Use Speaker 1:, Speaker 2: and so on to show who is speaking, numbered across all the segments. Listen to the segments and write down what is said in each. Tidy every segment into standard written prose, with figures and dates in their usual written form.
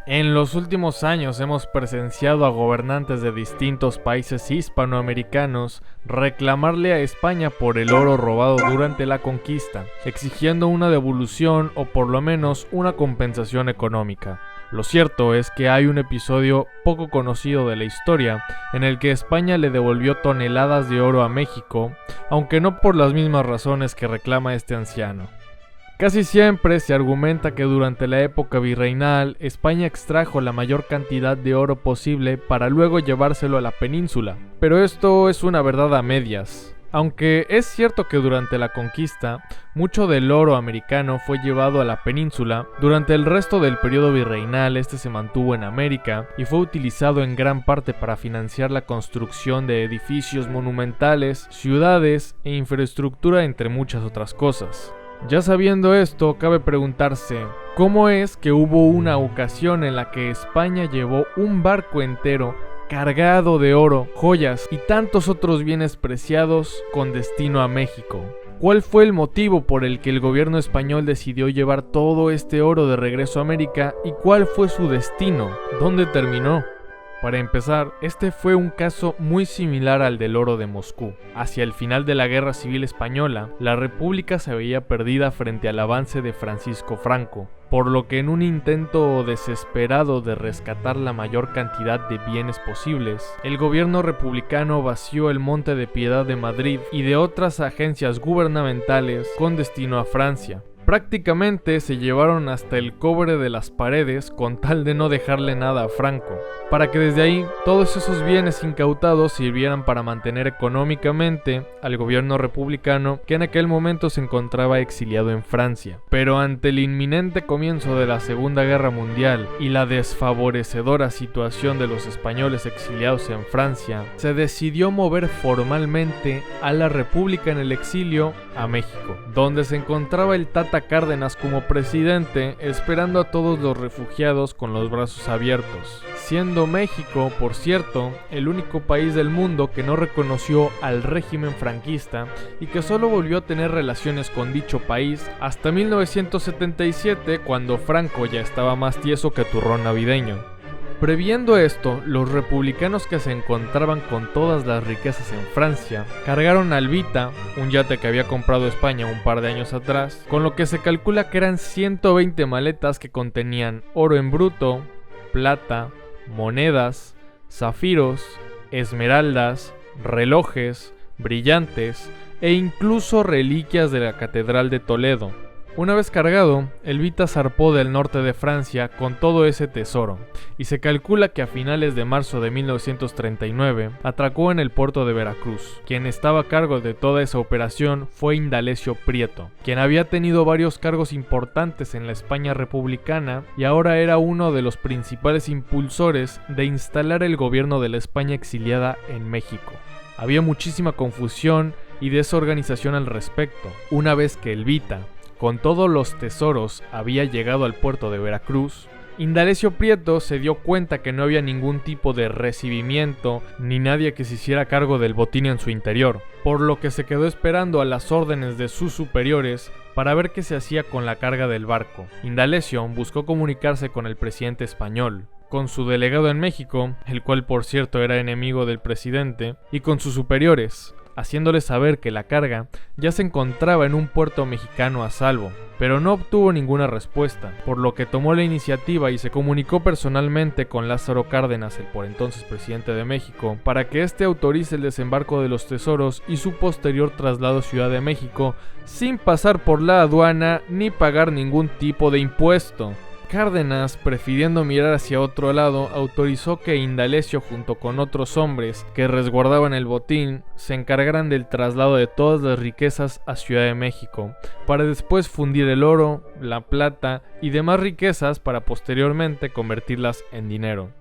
Speaker 1: En los últimos años hemos presenciado a gobernantes de distintos países hispanoamericanos reclamarle a España por el oro robado durante la conquista, exigiendo una devolución o por lo menos una compensación económica. Lo cierto es que hay un episodio poco conocido de la historia en el que España le devolvió toneladas de oro a México, aunque no por las mismas razones que reclama este anciano. Casi siempre se argumenta que durante la época virreinal, España extrajo la mayor cantidad de oro posible para luego llevárselo a la península, pero esto es una verdad a medias. Aunque es cierto que durante la conquista, mucho del oro americano fue llevado a la península, durante el resto del periodo virreinal este se mantuvo en América y fue utilizado en gran parte para financiar la construcción de edificios monumentales, ciudades e infraestructura entre muchas otras cosas. Ya sabiendo esto, cabe preguntarse, ¿cómo es que hubo una ocasión en la que España llevó un barco entero cargado de oro, joyas y tantos otros bienes preciados con destino a México? ¿Cuál fue el motivo por el que el gobierno español decidió llevar todo este oro de regreso a América y cuál fue su destino? ¿Dónde terminó? Para empezar, este fue un caso muy similar al del oro de Moscú. Hacia el final de la Guerra Civil Española, la República se veía perdida frente al avance de Francisco Franco, por lo que en un intento desesperado de rescatar la mayor cantidad de bienes posibles, el gobierno republicano vació el Monte de Piedad de Madrid y de otras agencias gubernamentales con destino a Francia. Prácticamente se llevaron hasta el cobre de las paredes con tal de no dejarle nada a Franco, para que desde ahí todos esos bienes incautados sirvieran para mantener económicamente al gobierno republicano que en aquel momento se encontraba exiliado en Francia. Pero ante el inminente comienzo de la Segunda Guerra Mundial y la desfavorecedora situación de los españoles exiliados en Francia, se decidió mover formalmente a la República en el exilio a México, donde se encontraba el Tata Cárdenas como presidente, esperando a todos los refugiados con los brazos abiertos, siendo México, por cierto, el único país del mundo que no reconoció al régimen franquista y que solo volvió a tener relaciones con dicho país hasta 1977, cuando Franco ya estaba más tieso que turrón navideño. Previendo esto, los republicanos que se encontraban con todas las riquezas en Francia, cargaron al Vita, un yate que había comprado España un par de años atrás, con lo que se calcula que eran 120 maletas que contenían oro en bruto, plata, monedas, zafiros, esmeraldas, relojes, brillantes e incluso reliquias de la Catedral de Toledo. Una vez cargado, el Vita zarpó del norte de Francia con todo ese tesoro, y se calcula que a finales de marzo de 1939 atracó en el puerto de Veracruz. Quien estaba a cargo de toda esa operación fue Indalecio Prieto, quien había tenido varios cargos importantes en la España republicana y ahora era uno de los principales impulsores de instalar el gobierno de la España exiliada en México. Había muchísima confusión y desorganización al respecto, una vez que el Vita, con todos los tesoros, había llegado al puerto de Veracruz. Indalecio Prieto se dio cuenta que no había ningún tipo de recibimiento ni nadie que se hiciera cargo del botín en su interior, por lo que se quedó esperando a las órdenes de sus superiores para ver qué se hacía con la carga del barco. Indalecio buscó comunicarse con el presidente español, con su delegado en México, el cual por cierto era enemigo del presidente, y con sus superiores, haciéndole saber que la carga ya se encontraba en un puerto mexicano a salvo, pero no obtuvo ninguna respuesta, por lo que tomó la iniciativa y se comunicó personalmente con Lázaro Cárdenas, el por entonces presidente de México, para que éste autorice el desembarco de los tesoros y su posterior traslado a Ciudad de México, sin pasar por la aduana ni pagar ningún tipo de impuesto. Cárdenas, prefiriendo mirar hacia otro lado, autorizó que Indalecio junto con otros hombres que resguardaban el botín se encargaran del traslado de todas las riquezas a Ciudad de México, para después fundir el oro, la plata y demás riquezas para posteriormente convertirlas en dinero.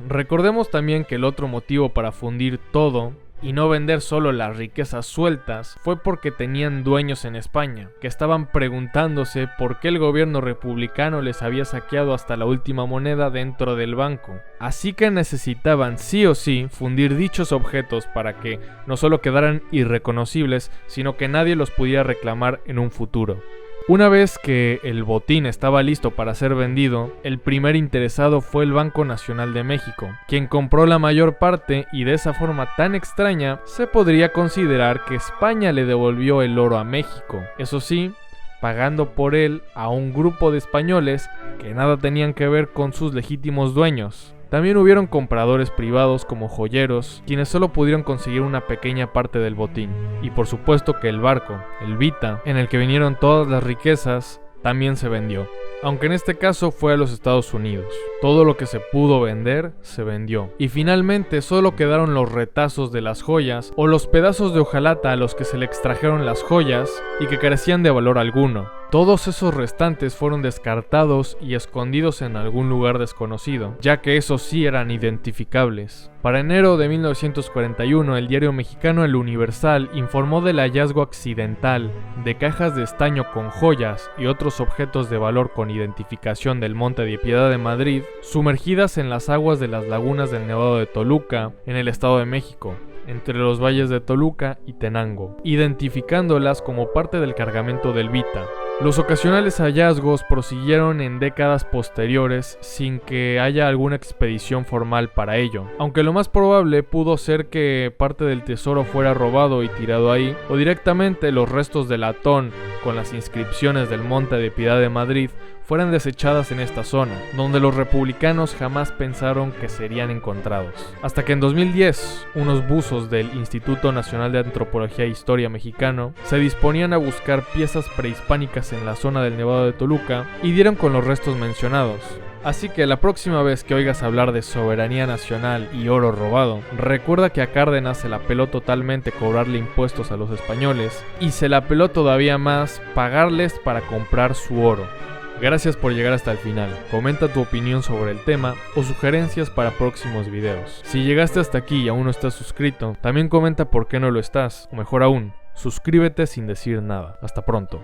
Speaker 1: Recordemos también que el otro motivo para fundir todo y no vender solo las riquezas sueltas fue porque tenían dueños en España, que estaban preguntándose por qué el gobierno republicano les había saqueado hasta la última moneda dentro del banco. Así que necesitaban sí o sí fundir dichos objetos para que no solo quedaran irreconocibles, sino que nadie los pudiera reclamar en un futuro. Una vez que el botín estaba listo para ser vendido, el primer interesado fue el Banco Nacional de México, quien compró la mayor parte y de esa forma tan extraña se podría considerar que España le devolvió el oro a México. Eso sí, pagando por él a un grupo de españoles que nada tenían que ver con sus legítimos dueños. También hubieron compradores privados como joyeros, quienes solo pudieron conseguir una pequeña parte del botín. Y por supuesto que el barco, el Vita, en el que vinieron todas las riquezas, también se vendió. Aunque en este caso fue a los Estados Unidos. Todo lo que se pudo vender, se vendió. Y finalmente solo quedaron los retazos de las joyas o los pedazos de hojalata a los que se le extrajeron las joyas y que carecían de valor alguno. Todos esos restantes fueron descartados y escondidos en algún lugar desconocido, ya que esos sí eran identificables. Para enero de 1941, el diario mexicano El Universal informó del hallazgo accidental de cajas de estaño con joyas y otros objetos de valor con identificación del Monte de Piedad de Madrid, sumergidas en las aguas de las lagunas del Nevado de Toluca, en el Estado de México, entre los valles de Toluca y Tenango, identificándolas como parte del cargamento del Vita. Los ocasionales hallazgos prosiguieron en décadas posteriores sin que haya alguna expedición formal para ello, aunque lo más probable pudo ser que parte del tesoro fuera robado y tirado ahí, o directamente los restos del latón con las inscripciones del Monte de Piedad de Madrid fueran desechadas en esta zona, donde los republicanos jamás pensaron que serían encontrados. Hasta que en 2010, unos buzos del Instituto Nacional de Antropología e Historia Mexicano se disponían a buscar piezas prehispánicas en la zona del Nevado de Toluca y dieron con los restos mencionados. Así que la próxima vez que oigas hablar de soberanía nacional y oro robado, recuerda que a Cárdenas se la peló totalmente cobrarle impuestos a los españoles y se la peló todavía más pagarles para comprar su oro. Gracias por llegar hasta el final. Comenta tu opinión sobre el tema o sugerencias para próximos videos. Si llegaste hasta aquí y aún no estás suscrito, también comenta por qué no lo estás, o mejor aún, suscríbete sin decir nada. Hasta pronto.